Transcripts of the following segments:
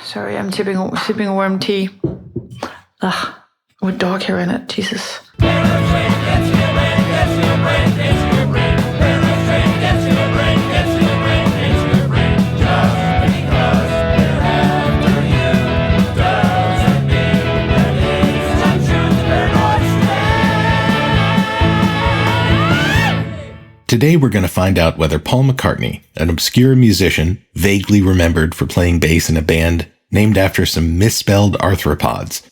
Sorry, I'm sipping warm tea. Ugh, with dog hair in it. Jesus. Today we're going to find out whether Paul McCartney, an obscure musician vaguely remembered for playing bass in a band named after some misspelled arthropods,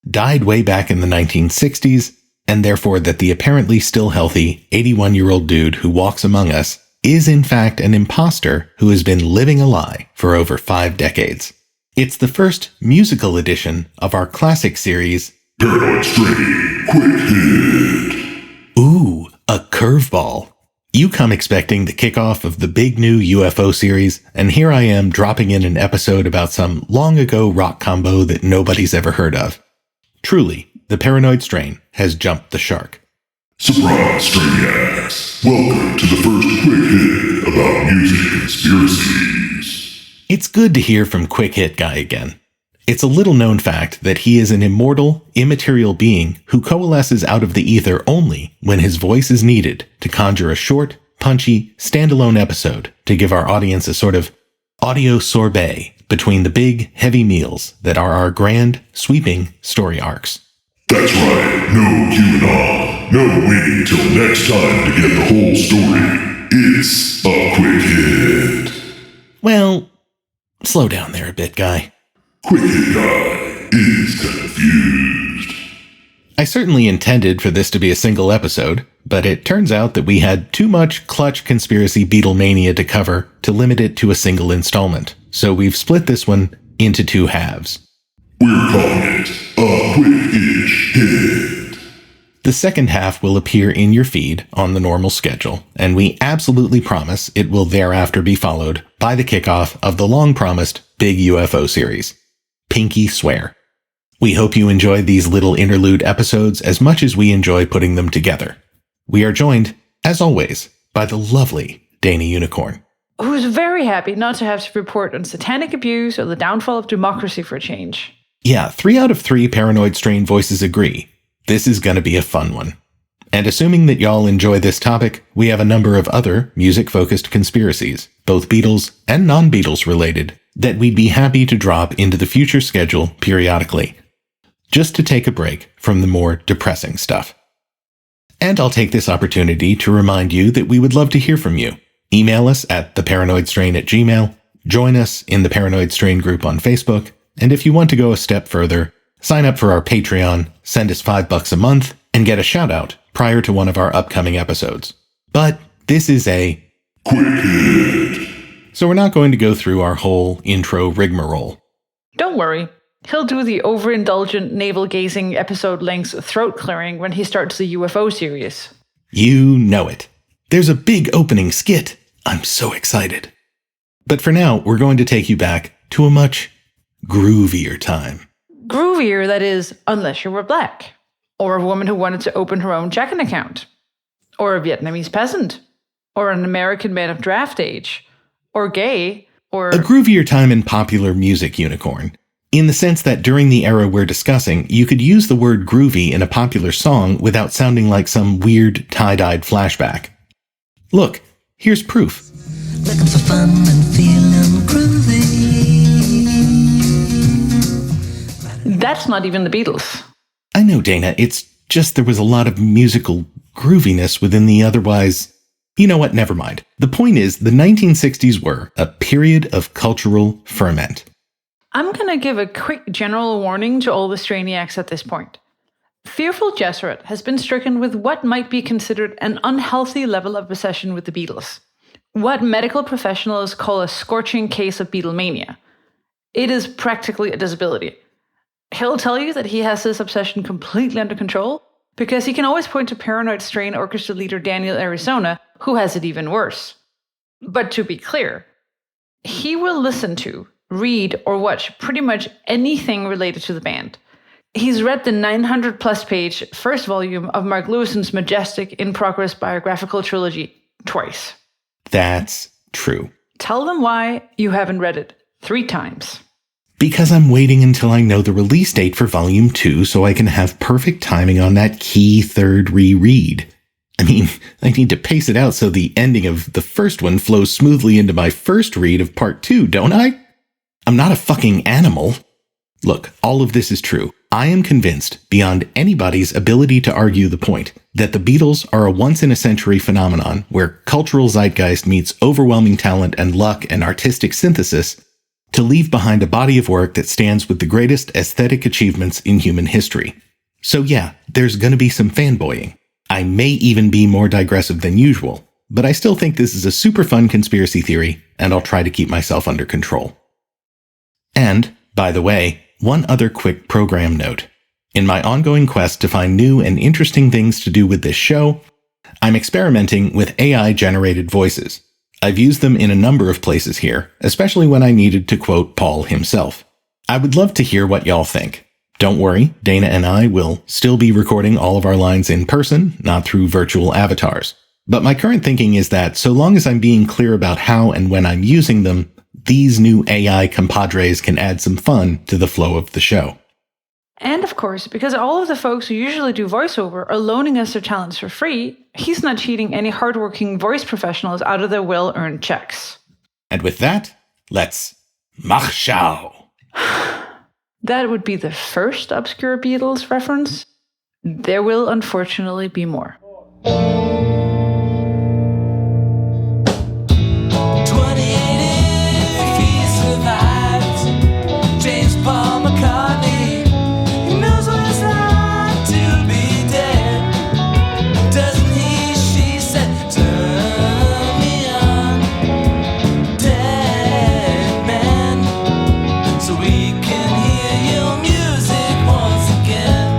died way back in the 1960s, and therefore that the apparently still healthy 81-year-old dude who walks among us is in fact an imposter who has been living a lie for over 5 decades. It's the first musical edition of our classic series, Paranoid Strain Quick Hit. Ooh, a curveball. You come expecting the kickoff of the big new UFO series, and here I am dropping in an episode about some long-ago rock combo that nobody's ever heard of. Truly, the Paranoid Strain has jumped the shark. Surprise, Strainiacs! Welcome to the first Quick Hit about music conspiracies. It's good to hear from Quick Hit Guy again. It's a little-known fact that he is an immortal, immaterial being who coalesces out of the ether only when his voice is needed to conjure a short, punchy, standalone episode to give our audience a sort of audio sorbet between the big, heavy meals that are our grand, sweeping story arcs. That's right, no QAnon, no waiting till next time to get the whole story. It's a Quick Hit. Well, slow down there a bit, Guy. Quick Hit Guy is confused. I certainly intended for this to be a single episode, but it turns out that we had too much clutch conspiracy Beatlemania to cover to limit it to a single installment, so we've split this one into 2 halves. We're calling it a Quick-ish Hit. The second half will appear in your feed on the normal schedule, and we absolutely promise it will thereafter be followed by the kickoff of the long-promised big UFO series. Pinky swear. We hope you enjoy these little interlude episodes as much as we enjoy putting them together. We are joined, as always, by the lovely Dana Unicorn, Who's very happy not to have to report on satanic abuse or the downfall of democracy for a change. Yeah, 3 out of 3 Paranoid Strain voices agree. This is going to be a fun one. And assuming that y'all enjoy this topic, we have a number of other music-focused conspiracies, both Beatles and non-Beatles related, that we'd be happy to drop into the future schedule periodically, just to take a break from the more depressing stuff. And I'll take this opportunity to remind you that we would love to hear from you. Email us at theparanoidstrain@gmail.com, join us in the Paranoid Strain group on Facebook, and if you want to go a step further, sign up for our Patreon, send us $5 a month, and get a shout-out prior to one of our upcoming episodes. But this is a Quick Hit. So we're not going to go through our whole intro rigmarole. Don't worry. He'll do the overindulgent navel-gazing episode-length throat-clearing when he starts the UFO series. You know it. There's a big opening skit. I'm so excited. But for now, we're going to take you back to a much groovier time. Groovier, that is, unless you were black. Or a woman who wanted to open her own checking account. Or a Vietnamese peasant. Or an American man of draft age. Or gay. Or... A groovier time in popular music, Unicorn. In the sense that during the era we're discussing, you could use the word groovy in a popular song without sounding like some weird tie-dyed flashback. Look, here's proof. Looking for fun and feeling groovy. That's not even the Beatles. I know, Dana, it's just there was a lot of musical grooviness within the otherwise... You know what, never mind. The point is, the 1960s were a period of cultural ferment. I'm going to give a quick general warning to all the Strainiacs at this point. Fearful Jesuit has been stricken with what might be considered an unhealthy level of obsession with the Beatles. What medical professionals call a scorching case of Beatlemania. It is practically a disability. He'll tell you that he has this obsession completely under control because he can always point to Paranoid Strain Orchestra leader Daniel Arizona, who has it even worse. But to be clear, he will listen to, read, or watch pretty much anything related to the band. He's read the 900-plus page first volume of Mark Lewison's majestic, in-progress biographical trilogy twice. That's true. Tell them why you haven't read it 3 times. Because I'm waiting until I know the release date for Volume 2 so I can have perfect timing on that key third reread. I mean, I need to pace it out so the ending of the first one flows smoothly into my first read of Part 2, don't I? I'm not a fucking animal. Look, all of this is true. I am convinced, beyond anybody's ability to argue the point, that the Beatles are a once-in-a-century phenomenon where cultural zeitgeist meets overwhelming talent and luck and artistic synthesis to leave behind a body of work that stands with the greatest aesthetic achievements in human history. So yeah, there's gonna be some fanboying. I may even be more digressive than usual, but I still think this is a super fun conspiracy theory, and I'll try to keep myself under control. And, by the way, one other quick program note. In my ongoing quest to find new and interesting things to do with this show, I'm experimenting with AI-generated voices. I've used them in a number of places here, especially when I needed to quote Paul himself. I would love to hear what y'all think. Don't worry, Dana and I will still be recording all of our lines in person, not through virtual avatars. But my current thinking is that so long as I'm being clear about how and when I'm using them, these new AI compadres can add some fun to the flow of the show. And of course, because all of the folks who usually do voiceover are loaning us their talents for free, he's not cheating any hardworking voice professionals out of their well-earned checks. And with that, let's mach schau. That would be the first obscure Beatles reference. There will unfortunately be more. 28 if he survives. James Paul McCartney, he knows what it's like to be dead. Doesn't he? She said, turn me on, dead man, so we can hear your music once again.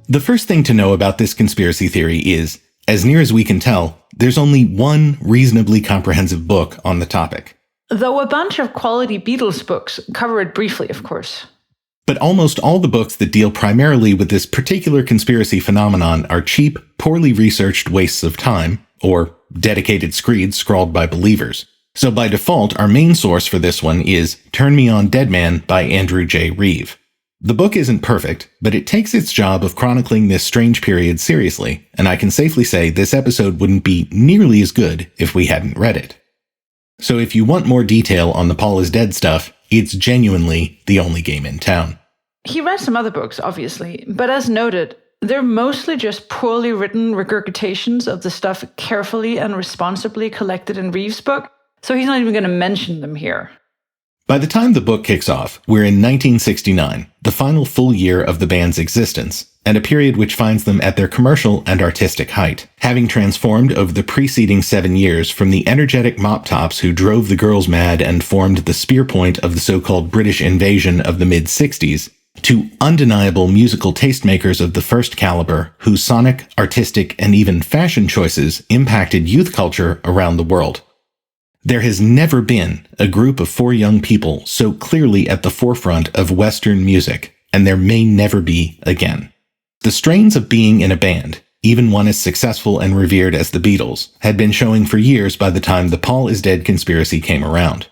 The first thing to know about this conspiracy theory is, as near as we can tell, there's only one reasonably comprehensive book on the topic. Though a bunch of quality Beatles books cover it briefly, of course. But almost all the books that deal primarily with this particular conspiracy phenomenon are cheap, poorly researched wastes of time, or dedicated screeds scrawled by believers. So by default, our main source for this one is Turn Me On Dead Man by Andrew J. Reeve. The book isn't perfect, but it takes its job of chronicling this strange period seriously, and I can safely say this episode wouldn't be nearly as good if we hadn't read it. So if you want more detail on the Paul is Dead stuff, it's genuinely the only game in town. He read some other books, obviously, but as noted, they're mostly just poorly written regurgitations of the stuff carefully and responsibly collected in Reeves' book, so he's not even going to mention them here. By the time the book kicks off, we're in 1969, the final full year of the band's existence, and a period which finds them at their commercial and artistic height, having transformed over the preceding 7 years from the energetic mop-tops who drove the girls mad and formed the spear point of the so-called British invasion of the mid-60s, to undeniable musical tastemakers of the first caliber whose sonic, artistic, and even fashion choices impacted youth culture around the world. There has never been a group of 4 young people so clearly at the forefront of Western music, and there may never be again. The strains of being in a band, even one as successful and revered as the Beatles, had been showing for years by the time the Paul is Dead conspiracy came around.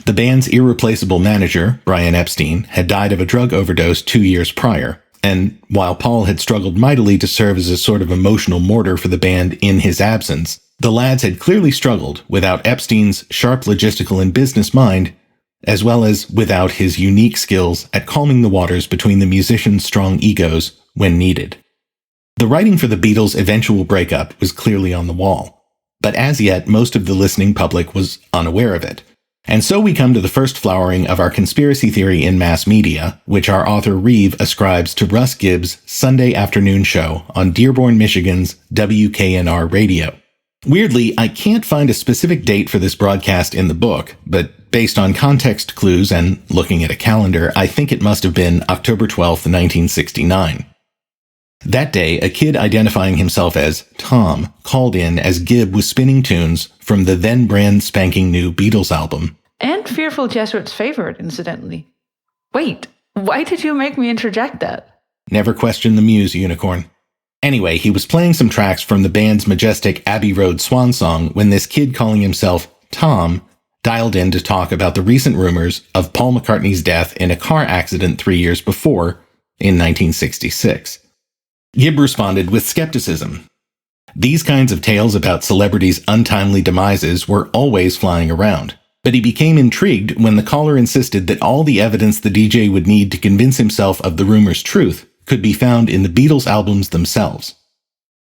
The band's irreplaceable manager, Brian Epstein, had died of a drug overdose 2 years prior, and while Paul had struggled mightily to serve as a sort of emotional mortar for the band in his absence, the lads had clearly struggled without Epstein's sharp logistical and business mind, as well as without his unique skills at calming the waters between the musicians' strong egos when needed. The writing for the Beatles' eventual breakup was clearly on the wall, but as yet most of the listening public was unaware of it. And so we come to the first flowering of our conspiracy theory in mass media, which our author Reeve ascribes to Russ Gibbs' Sunday afternoon show on Dearborn, Michigan's WKNR radio. Weirdly, I can't find a specific date for this broadcast in the book, but based on context clues and looking at a calendar, I think it must have been October 12th, 1969. That day, a kid identifying himself as Tom called in as Gibb was spinning tunes from the then brand spanking new Beatles album. And Fearful Jesuit's favorite, incidentally. Wait, why did you make me interject that? Never question the muse, Unicorn. Anyway, he was playing some tracks from the band's majestic Abbey Road swan song when this kid calling himself Tom dialed in to talk about the recent rumors of Paul McCartney's death in a car accident 3 years before, in 1966. Gibb responded with skepticism. These kinds of tales about celebrities' untimely demises were always flying around, but he became intrigued when the caller insisted that all the evidence the DJ would need to convince himself of the rumor's truth could be found in the Beatles' albums themselves.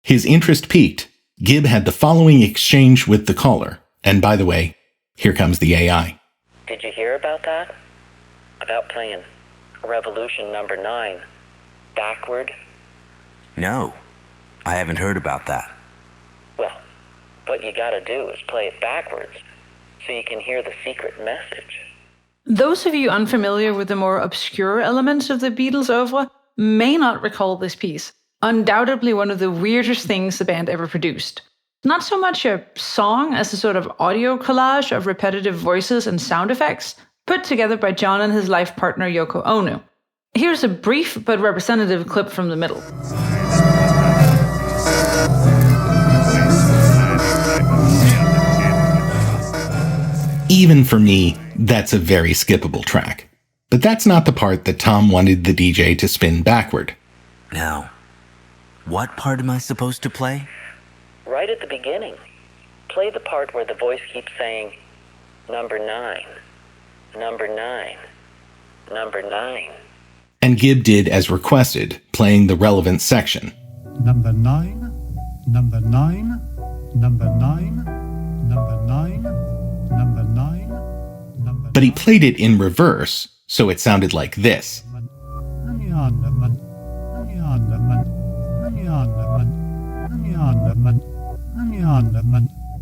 His interest piqued. Gibb had the following exchange with the caller, and by the way, here comes the AI. Did you hear about that? About playing Revolution number 9 backward? No, I haven't heard about that. Well, what you gotta do is play it backwards so you can hear the secret message. Those of you unfamiliar with the more obscure elements of the Beatles' oeuvre may not recall this piece, undoubtedly one of the weirdest things the band ever produced. Not so much a song as a sort of audio collage of repetitive voices and sound effects, put together by John and his life partner Yoko Ono. Here's a brief but representative clip from the middle. Even for me, that's a very skippable track. But that's not the part that Tom wanted the DJ to spin backward. Now, what part am I supposed to play? Right at the beginning, play the part where the voice keeps saying, number 9, number 9, number 9. And Gibb did as requested, playing the relevant section. Number 9, number 9, number 9, number 9, number 9, number. But he played it in reverse, so it sounded like this.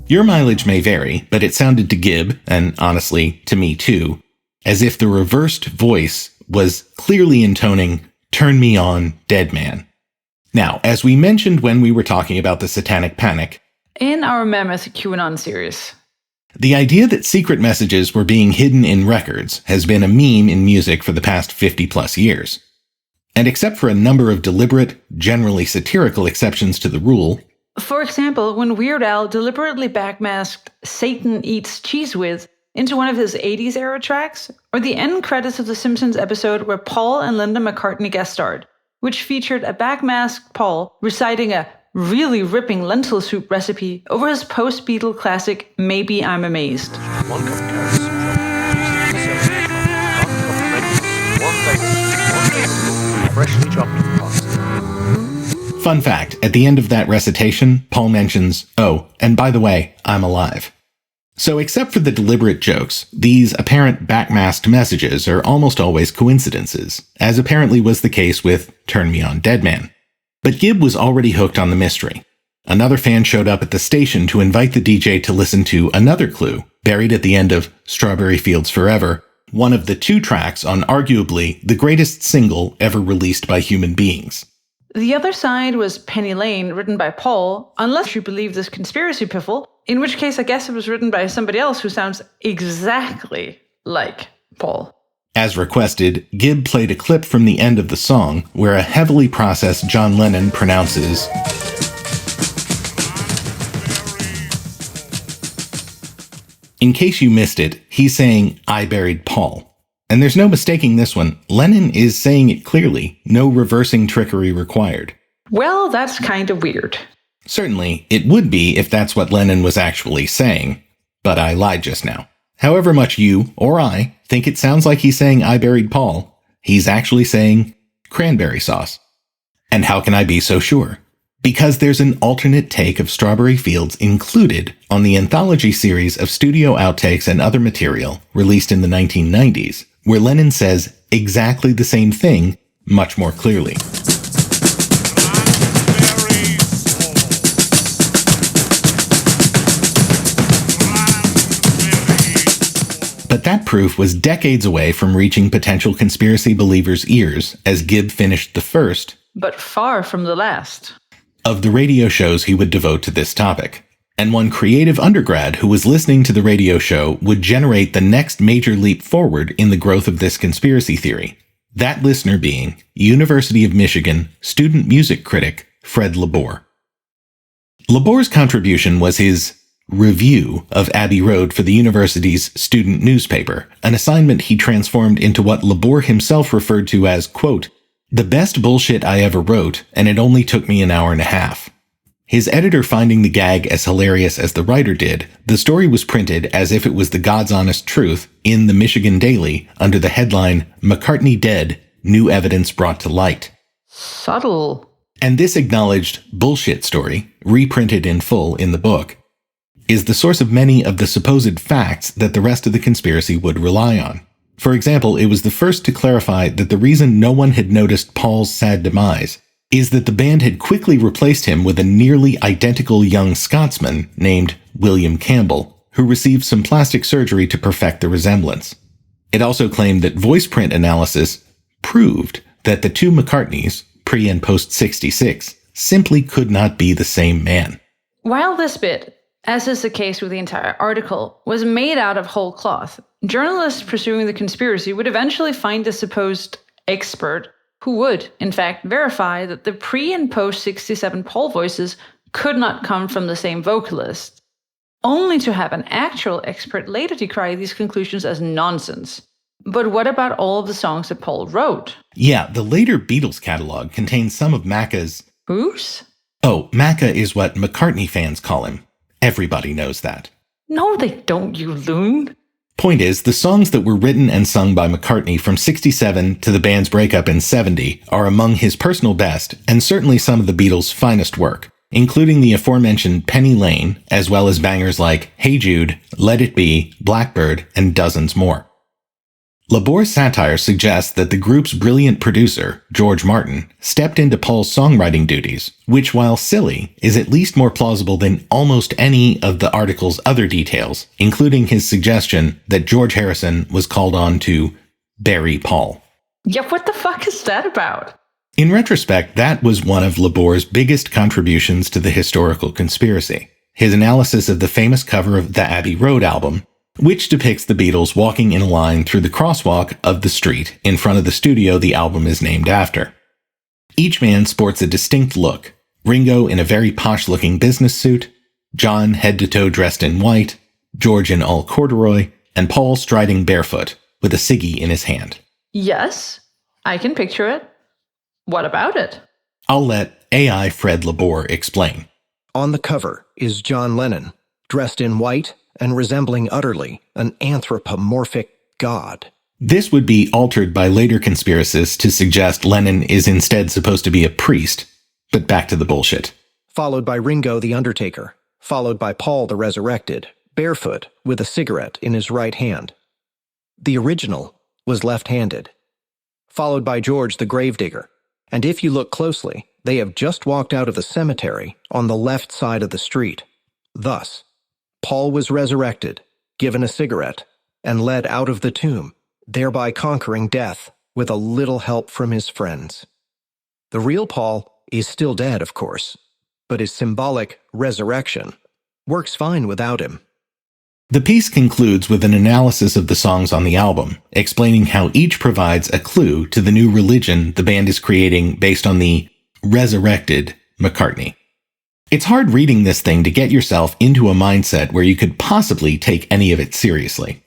Your mileage may vary, but it sounded to Gibb, and honestly, to me too, as if the reversed voice was clearly intoning, "Turn me on, dead man." Now, as we mentioned when we were talking about the Satanic Panic, In our Mammoth QAnon series. the idea that secret messages were being hidden in records has been a meme in music for the past 50 plus years. And except for a number of deliberate, generally satirical exceptions to the rule, For example, when Weird Al deliberately backmasked Satan Eats Cheese With into one of his 80s era tracks, or the end credits of The Simpsons episode where Paul and Linda McCartney guest starred, which featured a backmasked Paul reciting a really ripping lentil soup recipe over his post-Beatle classic Maybe I'm Amazed. 1 cup of carrots, 1 bagel, freshly chopped pasta. fun fact, at the end of that recitation, Paul mentions, "Oh, and by the way, I'm alive." So except for the deliberate jokes, these apparent backmasked messages are almost always coincidences, as apparently was the case with Turn Me On, Dead Man. But Gibb was already hooked on the mystery. Another fan showed up at the station to invite the DJ to listen to another clue, buried at the end of Strawberry Fields Forever, one of the 2 tracks on arguably the greatest single ever released by human beings. The other side was Penny Lane, written by Paul, unless you believe this conspiracy piffle, in which case I guess it was written by somebody else who sounds exactly like Paul. As requested, Gibb played a clip from the end of the song where a heavily processed John Lennon pronounces, in case you missed it, he's saying, "I buried Paul." And there's no mistaking this one. Lennon is saying it clearly, no reversing trickery required. Well, that's kind of weird. Certainly, it would be if that's what Lennon was actually saying, but I lied just now. However much you, or I, think it sounds like he's saying "I buried Paul," he's actually saying cranberry sauce. And how can I be so sure? Because there's an alternate take of Strawberry Fields included on the anthology series of studio outtakes and other material released in the 1990s, where Lennon says exactly the same thing, much more clearly. But that proof was decades away from reaching potential conspiracy believers' ears as Gibb finished the first, But far from the last. of the radio shows he would devote to this topic. And one creative undergrad who was listening to the radio show would generate the next major leap forward in the growth of this conspiracy theory. That listener being University of Michigan student music critic Fred Labor. Labor's contribution was his review of Abbey Road for the university's student newspaper, an assignment he transformed into what Labor himself referred to as, quote, the best bullshit I ever wrote, and it only took me an hour and a half. His editor finding the gag as hilarious as the writer did, the story was printed as if it was the God's honest truth in the Michigan Daily under the headline, McCartney Dead, New Evidence Brought to Light. Subtle. And this acknowledged bullshit story, reprinted in full in the book, is the source of many of the supposed facts that the rest of the conspiracy would rely on. For example, it was the first to clarify that the reason no one had noticed Paul's sad demise is that the band had quickly replaced him with a nearly identical young Scotsman named William Campbell, who received some plastic surgery to perfect the resemblance. It also claimed that voice print analysis proved that the two McCartneys, pre and post 66, simply could not be the same man. While this bit, as is the case with the entire article, was made out of whole cloth, journalists pursuing the conspiracy would eventually find the supposed expert who would, in fact, verify that the pre- and post-67 Paul voices could not come from the same vocalist, only to have an actual expert later decry these conclusions as nonsense. But what about all of the songs that Paul wrote? Yeah, the later Beatles catalog contains some of Macca's... Whose? Oh, Macca is what McCartney fans call him. Everybody knows that. No, they don't, you loon. Point is, the songs that were written and sung by McCartney from 67 to the band's breakup in 70 are among his personal best and certainly some of the Beatles' finest work, including the aforementioned Penny Lane, as well as bangers like Hey Jude, Let It Be, Blackbird, and dozens more. Labor's satire suggests that the group's brilliant producer, George Martin, stepped into Paul's songwriting duties, which, while silly, is at least more plausible than almost any of the article's other details, including his suggestion that George Harrison was called on to bury Paul. Yeah, what the fuck is that about? In retrospect, that was one of Labor's biggest contributions to the historical conspiracy. His analysis of the famous cover of the Abbey Road album, which depicts the Beatles walking in a line through the crosswalk of the street in front of the studio the album is named after. Each man sports a distinct look, Ringo in a very posh-looking business suit, John head-to-toe dressed in white, George in all corduroy, and Paul striding barefoot, with a ciggy in his hand. Yes, I can picture it. What about it? I'll let AI Fred Labor explain. On the cover is John Lennon, dressed in white and resembling utterly an anthropomorphic god. This would be altered by later conspiracists to suggest Lennon is instead supposed to be a priest, but back to the bullshit. Followed by Ringo the Undertaker, followed by Paul the Resurrected, barefoot with a cigarette in his right hand. The original was left-handed. Followed by George the Gravedigger, and if you look closely, they have just walked out of the cemetery on the left side of the street. Thus, Paul was resurrected, given a cigarette, and led out of the tomb, thereby conquering death with a little help from his friends. The real Paul is still dead, of course, but his symbolic resurrection works fine without him. The piece concludes with an analysis of the songs on the album, explaining how each provides a clue to the new religion the band is creating based on the resurrected McCartney. It's hard reading this thing to get yourself into a mindset where you could possibly take any of it seriously.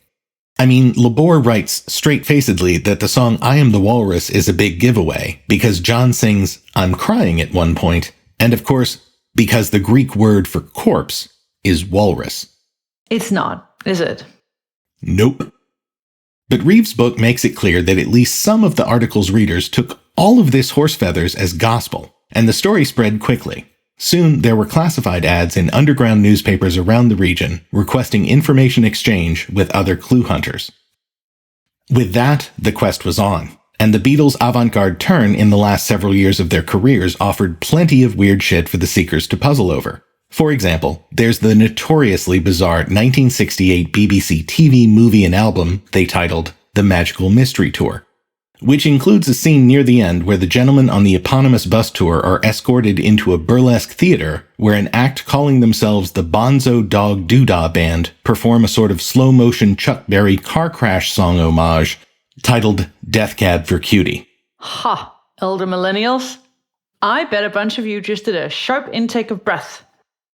I mean, Labor writes straight-facedly that the song I Am the Walrus is a big giveaway because John sings I'm crying at one point, and of course, because the Greek word for corpse is walrus. It's not, is it? Nope. But Reeves' book makes it clear that at least some of the article's readers took all of this horse feathers as gospel, and the story spread quickly. Soon, there were classified ads in underground newspapers around the region requesting information exchange with other clue hunters. With that, the quest was on, and the Beatles' avant-garde turn in the last several years of their careers offered plenty of weird shit for the seekers to puzzle over. For example, there's the notoriously bizarre 1968 BBC TV movie and album they titled The Magical Mystery Tour, which includes a scene near the end where the gentlemen on the eponymous bus tour are escorted into a burlesque theater where an act calling themselves the Bonzo Dog Doodah Band perform a sort of slow-motion Chuck Berry car crash song homage titled Death Cab for Cutie. Ha, elder millennials. I bet a bunch of you just did a sharp intake of breath.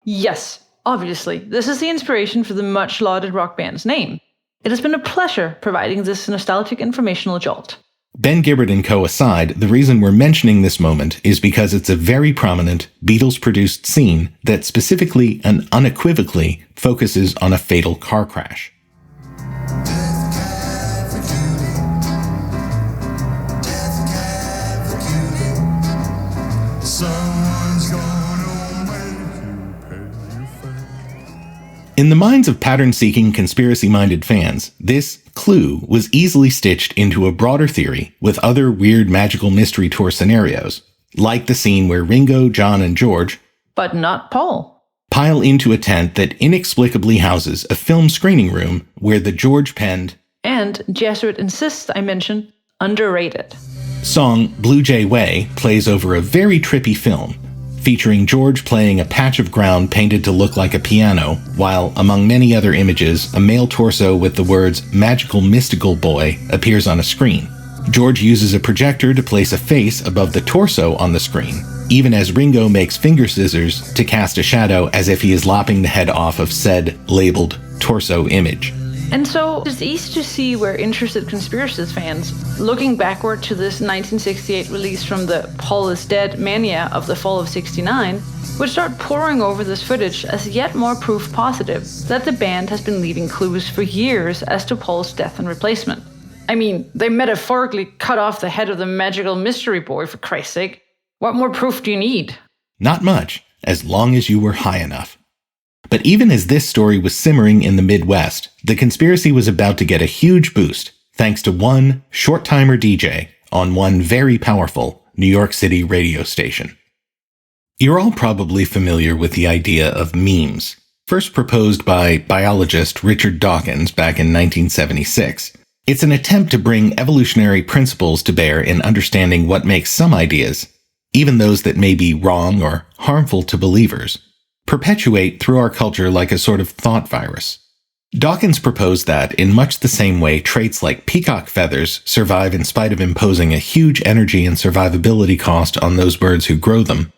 Yes, Obviously, this is the inspiration for the much-lauded rock band's name. It has been a pleasure providing this nostalgic informational jolt. Ben Gibbard and co. aside, the reason we're mentioning this moment is because it's a very prominent Beatles-produced scene that specifically and unequivocally focuses on a fatal car crash. In the minds of pattern-seeking, conspiracy-minded fans, this clue was easily stitched into a broader theory with other weird magical mystery tour scenarios, like the scene where Ringo, John, and George, but not Paul, pile into a tent that inexplicably houses a film screening room where the George penned, and Jesuit insists I mention, underrated song Blue Jay Way plays over a very trippy film, featuring George playing a patch of ground painted to look like a piano, while, among many other images, a male torso with the words Magical Mystical Boy appears on a screen. George uses a projector to place a face above the torso on the screen, even as Ringo makes finger scissors to cast a shadow as if he is lopping the head off of said labeled torso image. And so, it's easy to see where interested conspiracist fans, looking backward to this 1968 release from the Paul is Dead mania of the fall of '69, would start poring over this footage as yet more proof positive that the band has been leaving clues for years as to Paul's death and replacement. I mean, they metaphorically cut off the head of the magical mystery boy, for Christ's sake. What more proof do you need? Not much, as long as you were high enough. But even as this story was simmering in the Midwest, the conspiracy was about to get a huge boost thanks to one short-timer DJ on one very powerful New York City radio station. You're all probably familiar with the idea of memes, first proposed by biologist Richard Dawkins back in 1976. It's an attempt to bring evolutionary principles to bear in understanding what makes some ideas, even those that may be wrong or harmful to believers, perpetuate through our culture like a sort of thought virus. Dawkins proposed that, in much the same way traits like peacock feathers survive in spite of imposing a huge energy and survivability cost on those birds who grow them,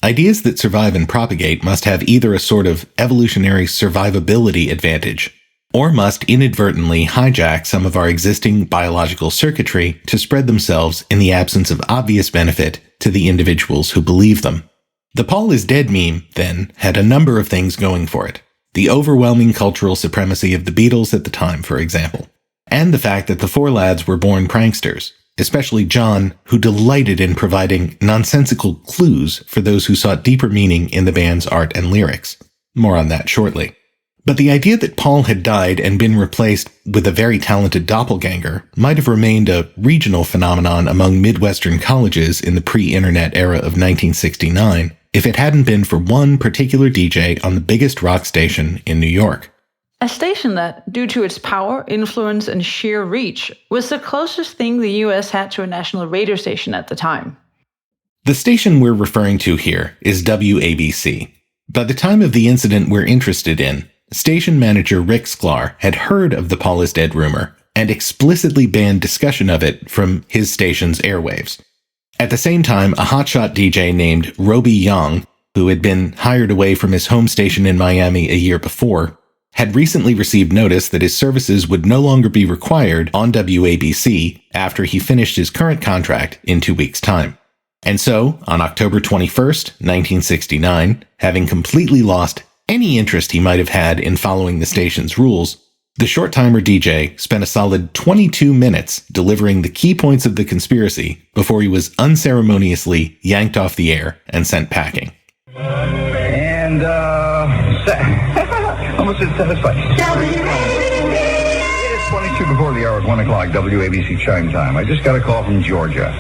ideas that survive and propagate must have either a sort of evolutionary survivability advantage, or must inadvertently hijack some of our existing biological circuitry to spread themselves in the absence of obvious benefit to the individuals who believe them. The Paul is Dead meme, then, had a number of things going for it. The overwhelming cultural supremacy of the Beatles at the time, for example, and the fact that the four lads were born pranksters, especially John, who delighted in providing nonsensical clues for those who sought deeper meaning in the band's art and lyrics. More on that shortly. But the idea that Paul had died and been replaced with a very talented doppelganger might have remained a regional phenomenon among Midwestern colleges in the pre-internet era of 1969, if it hadn't been for one particular DJ on the biggest rock station in New York. A station that, due to its power, influence, and sheer reach, was the closest thing the US had to a national radio station at the time. The station we're referring to here is WABC. By the time of the incident we're interested in, station manager Rick Sklar had heard of the Paul is Dead rumor and explicitly banned discussion of it from his station's airwaves. At the same time, a hotshot DJ named Roby Young, who had been hired away from his home station in Miami a year before, had recently received notice that his services would no longer be required on WABC after he finished his current contract in 2 weeks' time. And so, on October 21st, 1969, having completely lost any interest he might have had in following the station's rules, the short-timer DJ spent a solid 22 minutes delivering the key points of the conspiracy before he was unceremoniously yanked off the air and sent packing. And, almost satisfied. It is 22 before the hour at 1 o'clock, WABC chime time. I just got a call from Georgia.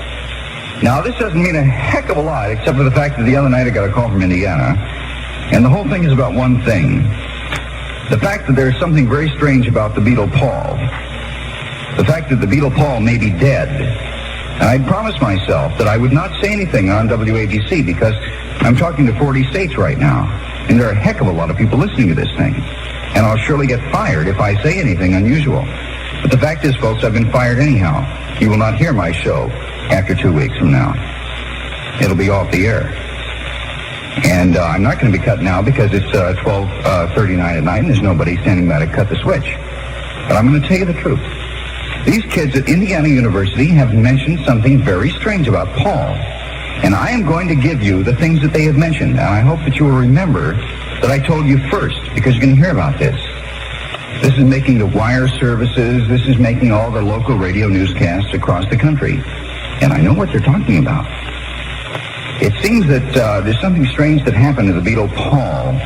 Now, this doesn't mean a heck of a lot, except for the fact that the other night I got a call from Indiana, and the whole thing is about one thing. The fact that there's something very strange about the Beatle Paul. The fact that the Beatle Paul may be dead. And I promised myself that I would not say anything on WABC because I'm talking to 40 states right now. And there are a heck of a lot of people listening to this thing. And I'll surely get fired if I say anything unusual. But the fact is, folks, I've been fired anyhow. You will not hear my show after 2 weeks from now. It'll be off the air. And I'm not going to be cut now because it's 12:39 at night and there's nobody standing by to cut the switch. But I'm going to tell you the truth. These kids at Indiana University have mentioned something very strange about Paul. And I am going to give you the things that they have mentioned. And I hope that you will remember that I told you first, because you're going to hear about this. This is making the wire services. This is making all the local radio newscasts across the country. And I know what they're talking about. It seems that there's something strange that happened to the Beatle Paul.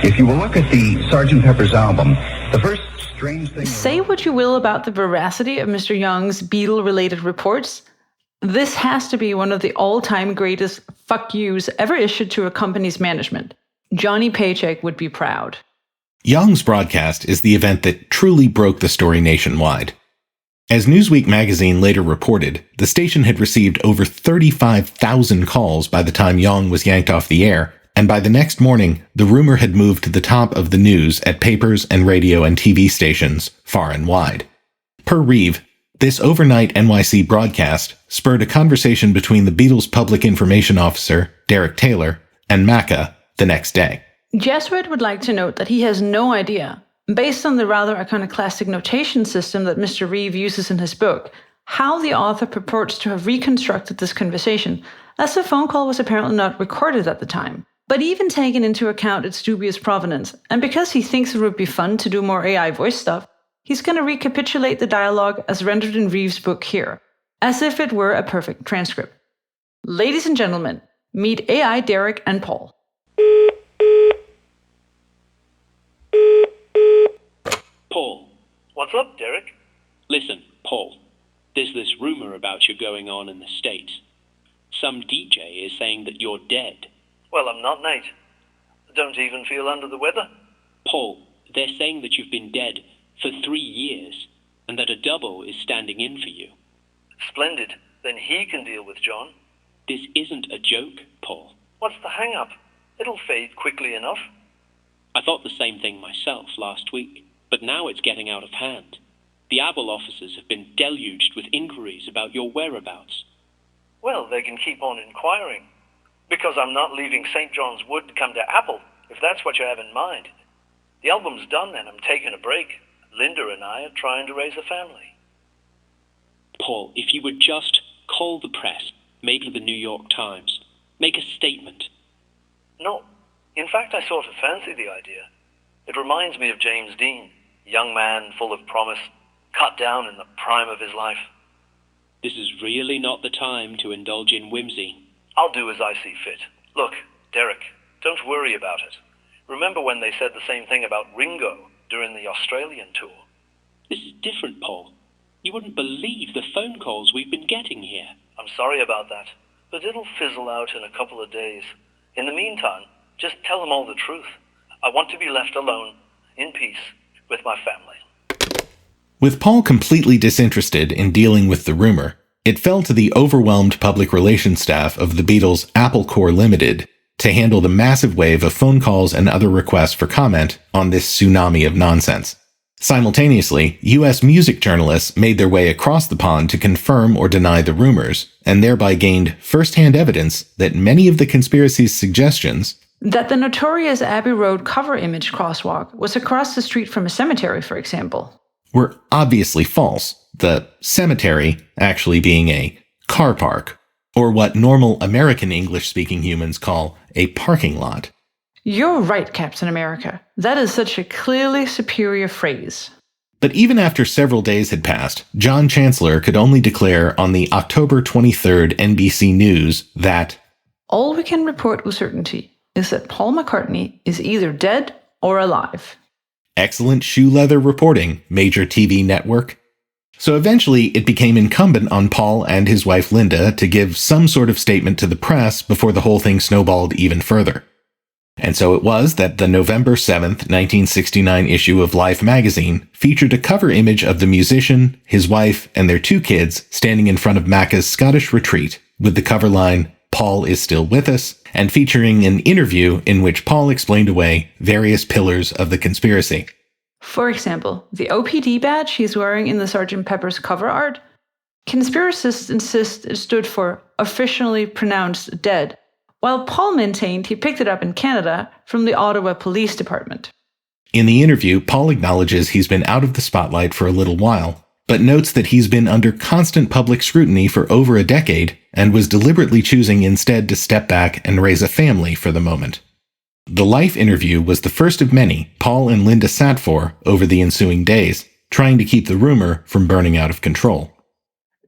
If you will look at the Sgt. Pepper's album, the first strange thing... Say what you will about the veracity of Mr. Young's Beatle-related reports, this has to be one of the all-time greatest fuck yous ever issued to a company's management. Johnny Paycheck would be proud. Young's broadcast is the event that truly broke the story nationwide. As Newsweek magazine later reported, the station had received over 35,000 calls by the time Young was yanked off the air, and by the next morning, the rumor had moved to the top of the news at papers and radio and TV stations far and wide. Per Reeve, this overnight NYC broadcast spurred a conversation between the Beatles' public information officer, Derek Taylor, and Macca the next day. Jesuit would like to note that he has no idea, based on the rather iconoclastic notation system that Mr. Reeve uses in his book, how the author purports to have reconstructed this conversation, as the phone call was apparently not recorded at the time. But even taking into account its dubious provenance, and because he thinks it would be fun to do more AI voice stuff, he's going to recapitulate the dialogue as rendered in Reeve's book here, as if it were a perfect transcript. Ladies and gentlemen, meet AI Derek and Paul. Paul. What's up, Derek? Listen, Paul. There's this rumor about you going on in the States. Some DJ is saying that you're dead. Well, I'm not, Nate. I don't even feel under the weather. Paul, they're saying that you've been dead for 3 years, and that a double is standing in for you. Splendid. Then he can deal with John. This isn't a joke, Paul. What's the hang-up? It'll fade quickly enough. I thought the same thing myself last week, but now it's getting out of hand. The Apple offices have been deluged with inquiries about your whereabouts. Well, they can keep on inquiring. Because I'm not leaving St. John's Wood to come to Apple, if that's what you have in mind. The album's done and I'm taking a break. Linda and I are trying to raise a family. Paul, if you would just call the press, maybe the New York Times, make a statement. No. In fact, I sort of fancy the idea. It reminds me of James Dean, young man full of promise, cut down in the prime of his life. This is really not the time to indulge in whimsy. I'll do as I see fit. Look, Derek, don't worry about it. Remember when they said the same thing about Ringo during the Australian tour? This is different, Paul. You wouldn't believe the phone calls we've been getting here. I'm sorry about that, but it'll fizzle out in a couple of days. In the meantime, just tell them all the truth. I want to be left alone, in peace, with my family. With Paul completely disinterested in dealing with the rumor, it fell to the overwhelmed public relations staff of the Beatles' Apple Corps Limited to handle the massive wave of phone calls and other requests for comment on this tsunami of nonsense. Simultaneously, U.S. music journalists made their way across the pond to confirm or deny the rumors, and thereby gained first-hand evidence that many of the conspiracy's suggestions, that the notorious Abbey Road cover image crosswalk was across the street from a cemetery, for example, were obviously false, the cemetery actually being a car park, or what normal American English-speaking humans call a parking lot. You're right, Captain America. That is such a clearly superior phrase. But even after several days had passed, John Chancellor could only declare on the October 23rd NBC News that all we can report with certainty is that Paul McCartney is either dead or alive. Excellent shoe leather reporting, major TV network. So eventually it became incumbent on Paul and his wife Linda to give some sort of statement to the press before the whole thing snowballed even further. And so it was that the November 7th, 1969 issue of Life magazine featured a cover image of the musician, his wife, and their 2 kids standing in front of Macca's Scottish retreat with the cover line, "Paul is still with us," and featuring an interview in which Paul explained away various pillars of the conspiracy. For example, the OPD badge he's wearing in the Sgt. Pepper's cover art, conspiracists insist it stood for officially pronounced dead, while Paul maintained he picked it up in Canada from the Ottawa Police Department. In the interview, Paul acknowledges he's been out of the spotlight for a little while, but notes that he's been under constant public scrutiny for over a decade and was deliberately choosing instead to step back and raise a family for the moment. The Life interview was the first of many Paul and Linda sat for over the ensuing days, trying to keep the rumor from burning out of control.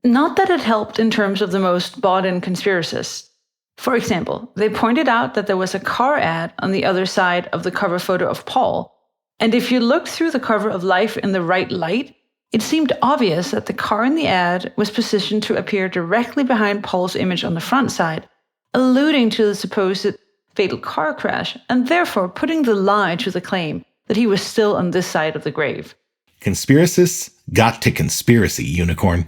Not that it helped in terms of the most bought-in conspiracists. For example, they pointed out that there was a car ad on the other side of the cover photo of Paul, and if you looked through the cover of Life in the right light, it seemed obvious that the car in the ad was positioned to appear directly behind Paul's image on the front side, alluding to the supposed fatal car crash, and therefore putting the lie to the claim that he was still on this side of the grave. Conspiracists got to conspiracy, Unicorn.